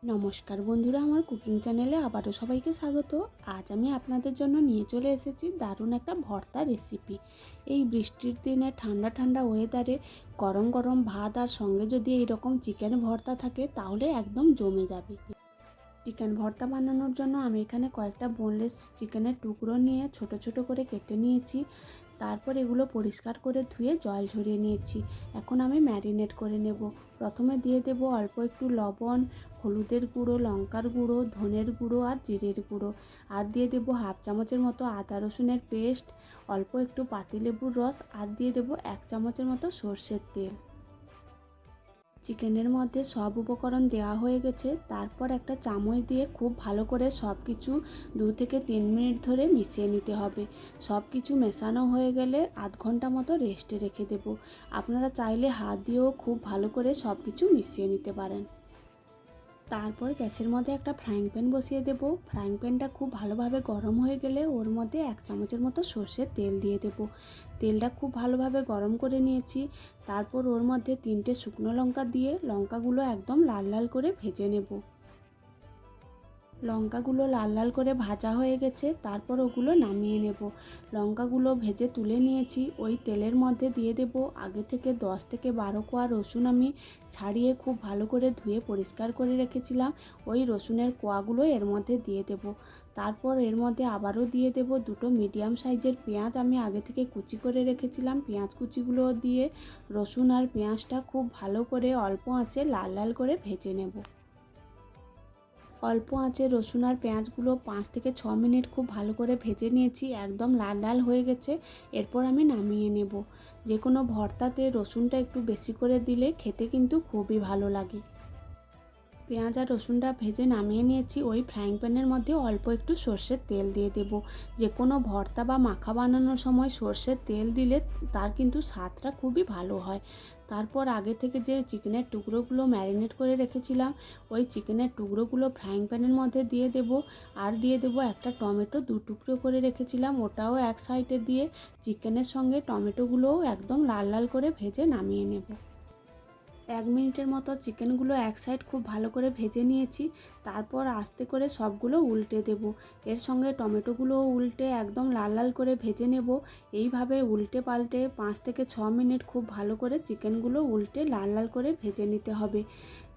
নমস্কার বন্ধুরা, আমার কুকিং চ্যানেলে আবারও সবাইকে স্বাগত। আজ আমি আপনাদের জন্য নিয়ে চলে এসেছি দারুণ একটা ভর্তা রেসিপি। এই বৃষ্টির দিনে ঠান্ডা ঠান্ডা ওয়েদারে গরম গরম ভাত আর সঙ্গে যদি এই রকম চিকেন ভর্তা থাকে তাহলে একদম জমে যাবে। চিকেন ভর্তা বানানোর জন্য আমি এখানে কয়েকটা বোনলেস চিকেনের টুকরো নিয়ে ছোট ছোট করে কেটে নিয়েছি। তারপর এগুলো পরিষ্কার করে ধুয়ে জল ঝরিয়ে নিয়েছি। এখন আমি ম্যারিনেট করে নেব। প্রথমে দিয়ে দেব অল্প একটু লবণ, হলুদের গুঁড়ো, লঙ্কার গুঁড়ো, ধনের গুঁড়ো আর জিরের গুঁড়ো। আর দিয়ে দেব হাফ চামচের মতো আদা রসুনের পেস্ট, অল্প একটু পাতিলেবুর রস, আর দিয়ে দেব 1 চামচের মতো সর্ষের তেল। চিকেনের মধ্যে সব উপকরণ দেওয়া হয়ে গেছে। তারপর একটা চামচ দিয়ে খুব ভালো করে সব কিছু 2 থেকে 3 মিনিট ধরে মিশিয়ে নিতে হবে। সব কিছু মেশানো হয়ে গেলে আধ ঘন্টা মতো রেস্টে রেখে দেব। আপনারা চাইলে হাত দিয়েও খুব ভালো করে সব কিছু মিশিয়ে নিতে পারেন। তারপর গ্যাসের মধ্যে একটা ফ্রাইং প্যান বসিয়ে দেব। ফ্রাইং প্যানটা খুব ভালোভাবে গরম হয়ে গেলে ওর মধ্যে 1 চামচের মতো সর্ষের তেল দিয়ে দেব। তেলটা খুব ভালোভাবে গরম করে নিয়েছি। তারপর ওর মধ্যে 3টে শুকনো লঙ্কা দিয়ে লঙ্কাগুলো একদম লাল লাল করে ভেজে নেব। লঙ্কাগুলো লাল লাল করে ভাজা হয়ে গেছে, তারপর ওগুলো নামিয়ে নেব। লঙ্কাগুলো ভেজে তুলে নিয়েছি। ওই তেলের মধ্যে দিয়ে দেব আগে থেকে 10 থেকে 12 কোয়া রসুন আমি ছাড়িয়ে খুব ভালো করে ধুয়ে পরিষ্কার করে রেখেছিলাম। ওই রসুনের কোয়াগুলো এর মধ্যে দিয়ে দেব। তারপর এর মধ্যে আবারও দিয়ে দেব 2টো মিডিয়াম সাইজের পেঁয়াজ আমি আগে থেকে কুচি করে রেখেছিলাম। পেঁয়াজ কুচিগুলো দিয়ে রসুন আর পেঁয়াজটা খুব ভালো করে অল্প আঁচে লাল লাল করে ভেজে নেব। অল্প আঁচে রসুন আর পেঁয়াজগুলো 5 থেকে 6 মিনিট খুব ভালো করে ভেজে নিয়েছি। একদম লাল লাল হয়ে গেছে। এরপর আমি নামিয়ে নেব। যে কোনো ভর্তাতে রসুনটা একটু বেশি করে দিলে খেতে কিন্তু খুবই ভালো লাগে। পেঁয়াজ আর রসুনটা ভেজে নামিয়ে নিয়েছি। ওই ফ্রাইং প্যানের মধ্যে অল্প একটু সর্ষের তেল দিয়ে দেব। যে কোনো ভর্তা বা মাখা বানানোর সময় সর্ষের তেল দিলে তার কিন্তু স্বাদটা খুবই ভালো হয়। তারপর আগে থেকে যে চিকেনের টুকরোগুলো ম্যারিনেট করে রেখেছিলাম ওই চিকেনের টুকরোগুলো ফ্রাইং প্যানের মধ্যে দিয়ে দেব। আর দিয়ে দেব একটা টমেটো 2 টুকরো করে রেখেছিলাম, ওটাও এক সাইডে দিয়ে চিকেনের সঙ্গে টমেটোগুলোও একদম লাল লাল করে ভেজে নামিয়ে নেব। 1 মিনিটের মতো চিকেনগুলো এক সাইড খুব ভালো করে ভেজে নিয়েছি। তারপর আস্তে করে সবগুলো উল্টে দেব। এর সঙ্গে টমেটোগুলোও উল্টে একদম লাল লাল করে ভেজে নেব। এইভাবে উল্টে পাল্টে 5 থেকে 6 মিনিট খুব ভালো করে চিকেনগুলো উল্টে লাল লাল করে ভেজে নিতে হবে।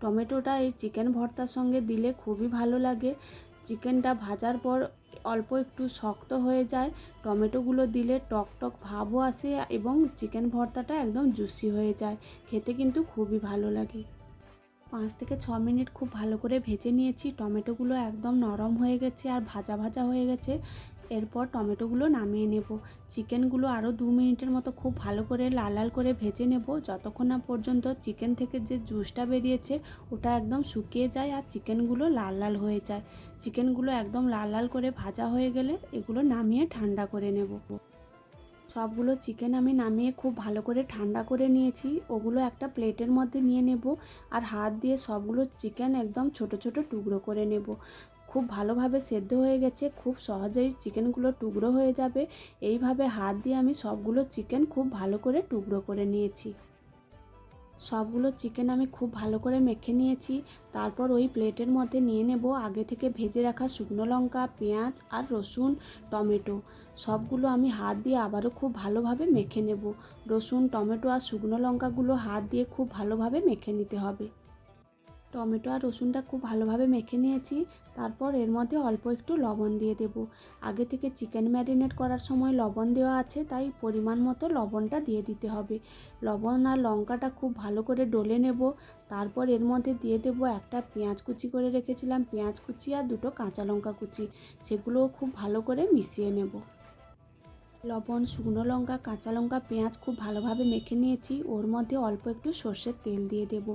টমেটোটা এই চিকেন ভর্তার সঙ্গে দিলে খুবই ভালো লাগে। চিকেনটা ভাজার পর অল্প একটু শক্ত হয়ে যায়। টমেটোগুলো দিলে টক টক ভাবও আসে এবং চিকেন ভর্তাটা একদম জুসি হয়ে যায়। খেতে কিন্তু খুবই ভালো লাগে। 5 থেকে 6 মিনিট খুব ভালো করে ভেজে নিয়েছি। টমেটোগুলো একদম নরম হয়ে গেছে আর ভাজা ভাজা হয়ে গেছে। এরপর টমেটোগুলো নামিয়ে নেব। চিকেনগুলো আরও 2 মিনিটের মতো খুব ভালো করে লাল লাল করে ভেজে নেব, যতক্ষণ না পর্যন্ত চিকেন থেকে যে জুসটা বেরিয়েছে ওটা একদম শুকিয়ে যায় আর চিকেনগুলো লাল লাল হয়ে যায়। চিকেনগুলো একদম লাল লাল করে ভাজা হয়ে গেলে এগুলো নামিয়ে ঠান্ডা করে নেব। সবগুলো চিকেন আমি নামিয়ে খুব ভালো করে ঠান্ডা করে নিয়েছি। ওগুলো একটা প্লেটের মধ্যে নিয়ে নেব আর হাত দিয়ে সবগুলো চিকেন একদম ছোট ছোট টুকরো করে নেব। খুব ভালোভাবে সেদ্ধ হয়ে গেছে, খুব সহজেই চিকেনগুলো টুকরো হয়ে যাবে। এইভাবে হাত দিয়ে আমি সবগুলো চিকেন খুব ভালো করে টুকরো করে নিয়েছি। সবগুলো চিকেন আমি খুব ভালো করে মেখে নিয়েছি। তারপর ওই প্লেটের মধ্যে নিয়ে নেব আগে থেকে ভেজে রাখা শুকনো লঙ্কা, পেঁয়াজ আর রসুন, টমেটো। সবগুলো আমি হাত দিয়ে আবারও খুব ভালোভাবে মেখে নেব। রসুন, টমেটো আর শুকনো লঙ্কাগুলো হাত দিয়ে খুব ভালোভাবে মেখে নিতে হবে। টমেটো আর রসুনটা খুব ভালোভাবে মেখে নিয়েছি। তারপর এর মধ্যে অল্প একটু লবণ দিয়ে দেব। আগে থেকে চিকেন ম্যারিনেট করার সময় লবণ দেওয়া আছে, তাই পরিমাণ মতো লবণটা দিয়ে দিতে হবে। লবণ আর লঙ্কাটা খুব ভালো করে ডলে নেব। তারপর এর মধ্যে দিয়ে দেব একটা পেঁয়াজ কুচি করে রেখেছিলাম, পেঁয়াজ কুচি আর 2টো কাঁচা লঙ্কা কুচি। সেগুলোও খুব ভালো করে মিশিয়ে নেব। লবণ, শুকনো লঙ্কা, কাঁচা লঙ্কা, পেঁয়াজ খুব ভালোভাবে মেখে নিয়েছি। ওর মধ্যে অল্প একটু সর্ষের তেল দিয়ে দেব।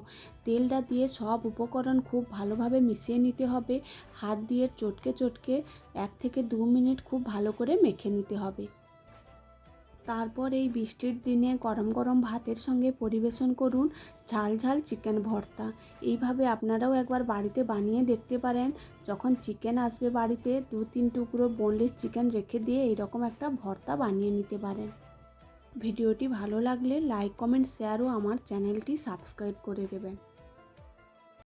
তেলটা দিয়ে সব উপকরণ খুব ভালোভাবে মিশিয়ে নিতে হবে। হাত দিয়ে চটকে চটকে 1 থেকে 2 মিনিট খুব ভালো করে মেখে নিতে হবে। তারপর এই বৃষ্টির দিনে গরম গরম ভাতের সঙ্গে পরিবেশন করুন ঝাল ঝাল চিকেন ভর্তা। এইভাবে আপনারাও একবার বাড়িতে বানিয়ে দেখতে পারেন। যখন চিকেন আসবে বাড়িতে 2-3 টুকরো বোনলেস চিকেন রেখে দিয়ে এইরকম একটা ভর্তা বানিয়ে নিতে পারেন। ভিডিওটি ভালো লাগলে লাইক, কমেন্ট, শেয়ার ও আমার চ্যানেলটি সাবস্ক্রাইব করে দেবেন।